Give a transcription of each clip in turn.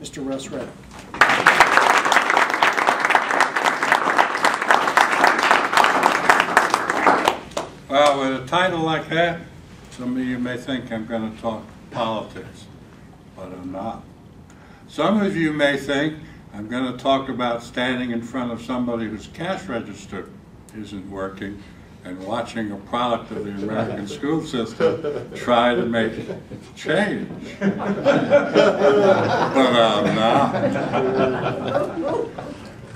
Mr. Russ Reddoch. Well, with a title like that, some of you may think I'm going to talk politics, but I'm not. Some of you may think I'm going to talk about standing in front of somebody whose cash register isn't working and watching a product of the American school system try to make change. But I'm not.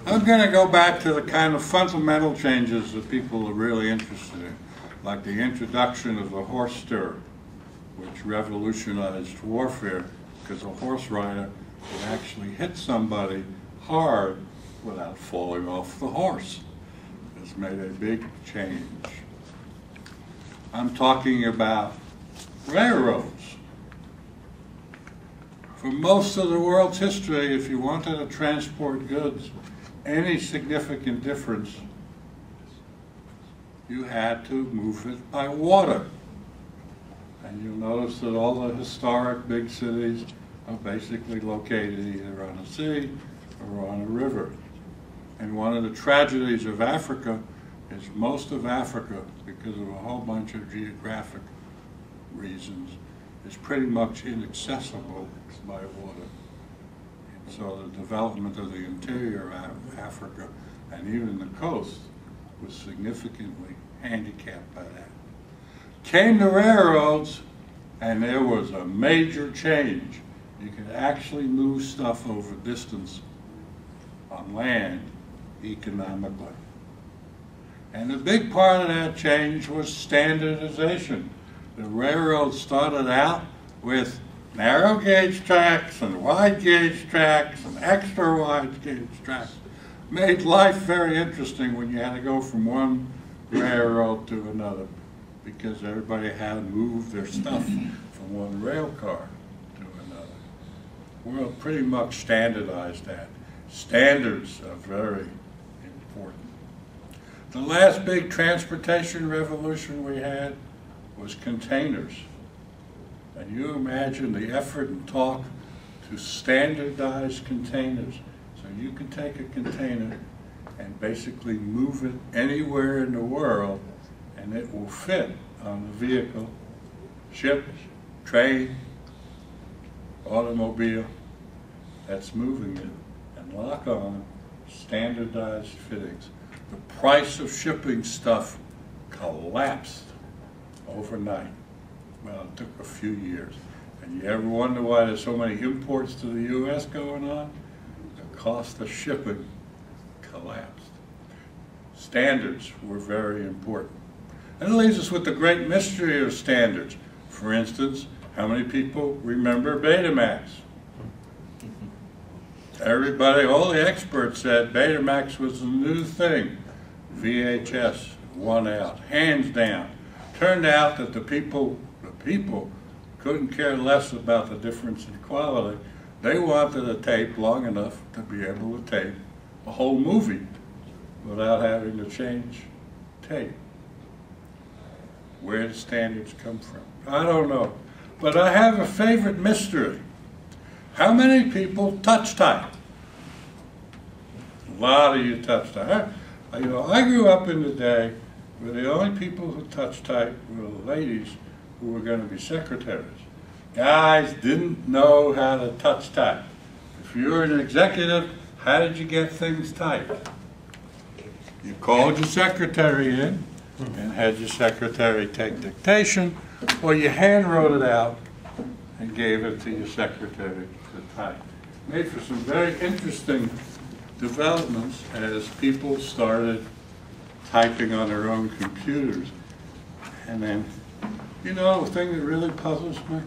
I'm going to go back to the kind of fundamental changes that people are really interested in, like the introduction of the horse stirrup, which revolutionized warfare because a horse rider could actually hit somebody hard without falling off the horse. This made a big change. I'm talking about railroads. For most of the world's history, if you wanted to transport goods any significant difference, you had to move it by water. And you'll notice that all the historic big cities are basically located either on a sea or on a river. And one of the tragedies of Africa is most of Africa, because of a whole bunch of geographic reasons, is pretty much inaccessible by water. And so the development of the interior of Africa and even the coast was significantly handicapped by that. Came the railroads, and there was a major change. You could actually move stuff over distance on land economically. And a big part of that change was standardization. The railroads started out with narrow gauge tracks and wide gauge tracks and extra wide gauge tracks. Made life very interesting when you had to go from one railroad to another, because everybody had to move their stuff from one rail car to another. The world pretty much standardized that. Standards are very important. The last big transportation revolution we had was containers. And you imagine the effort and talk to standardize containers. So you can take a container and basically move it anywhere in the world, and it will fit on the vehicle, ship, train, automobile that's moving it, and lock on standardized fittings. The price of shipping stuff collapsed overnight. Well, it took a few years. And you ever wonder why there's so many imports to the U.S. going on? The cost of shipping collapsed. Standards were very important. And it leaves us with the great mystery of standards. For instance, how many people remember Betamax? Everybody, all the experts said Betamax was the new thing. VHS won out, hands down. Turned out that the people couldn't care less about the difference in quality. They wanted a tape long enough to be able to tape a whole movie without having to change tape. Where do standards come from? I don't know. But I have a favorite mystery. How many people touch type? A lot of you touch type. I grew up in the day where the only people who touch type were the ladies who were going to be secretaries. Guys didn't know how to touch type. If you were an executive, how did you get things typed? You called your secretary in and had your secretary take dictation, or you hand wrote it out and gave it to your secretary to type. Made for some very interesting developments as people started typing on their own computers. And then, you know, the thing that really puzzles me?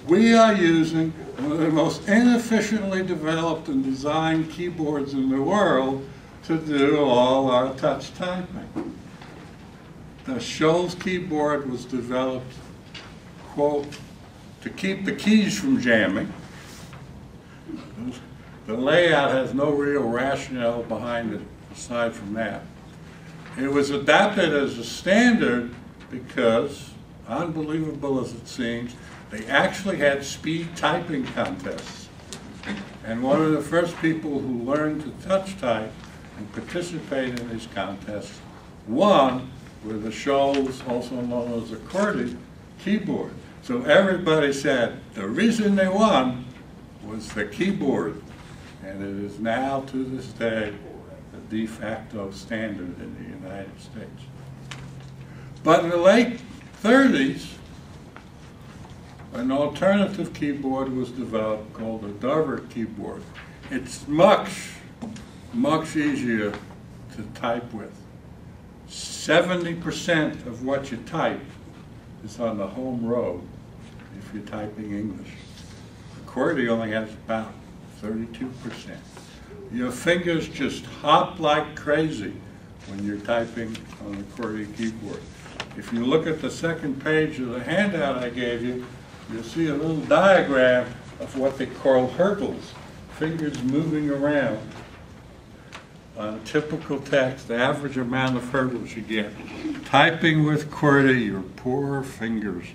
We are using one of the most inefficiently developed and designed keyboards in the world to do all our touch typing. The Shoals keyboard was developed, quote, to keep the keys from jamming. The layout has no real rationale behind it aside from that. It was adapted as a standard because, unbelievable as it seems, they actually had speed typing contests. And one of the first people who learned to touch type and participate in these contests won with a Scholz, also known as a QWERTY, keyboard. So everybody said the reason they won was the keyboard. And it is now, to this day, the de facto standard in the United States. But in the late 30s, an alternative keyboard was developed called the Dover keyboard. It's much, much easier to type with. 70% of what you type is on the home row if you're typing English. The QWERTY only has about 32%. Your fingers just hop like crazy when you're typing on the QWERTY keyboard. If you look at the second page of the handout I gave you, you'll see a little diagram of what they call hurdles, fingers moving around. On typical text, the average amount of hurdles you get. Typing with QWERTY, your poor fingers.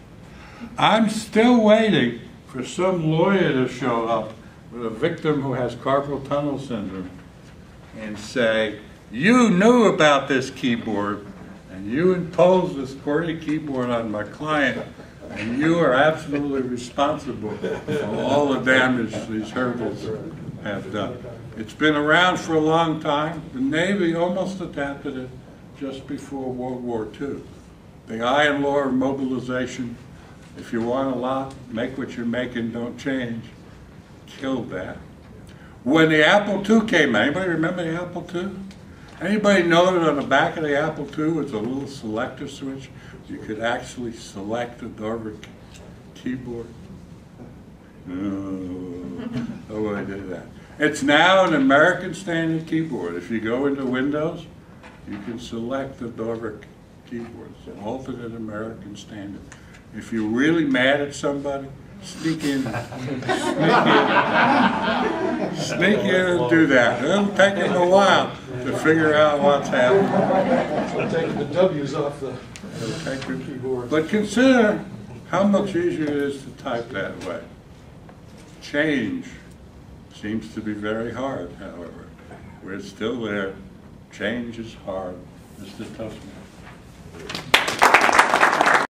I'm still waiting for some lawyer to show up with a victim who has carpal tunnel syndrome and say, you knew about this keyboard and you imposed this QWERTY keyboard on my client, and you are absolutely responsible for all the damage these hurdles have done. It's been around for a long time. The Navy almost adapted it just before World War II. The iron law of mobilization, if you want a lot, make what you're making, don't change, killed that. When the Apple II came out, anybody remember the Apple II? Anybody know that on the back of the Apple II was a little selector switch? You could actually select the Dover keyboard. Nobody did that. It's now an American standard keyboard. If you go into Windows, you can select the Dover keyboard. It's an alternate American standard. If you're really mad at somebody, sneak in and do that. It'll take them a while to figure out what's happening. Taking the W's off the keyboard. But consider how much easier it is to type that way. Change seems to be very hard, however. We're still there. Change is hard. Mr. Tussman.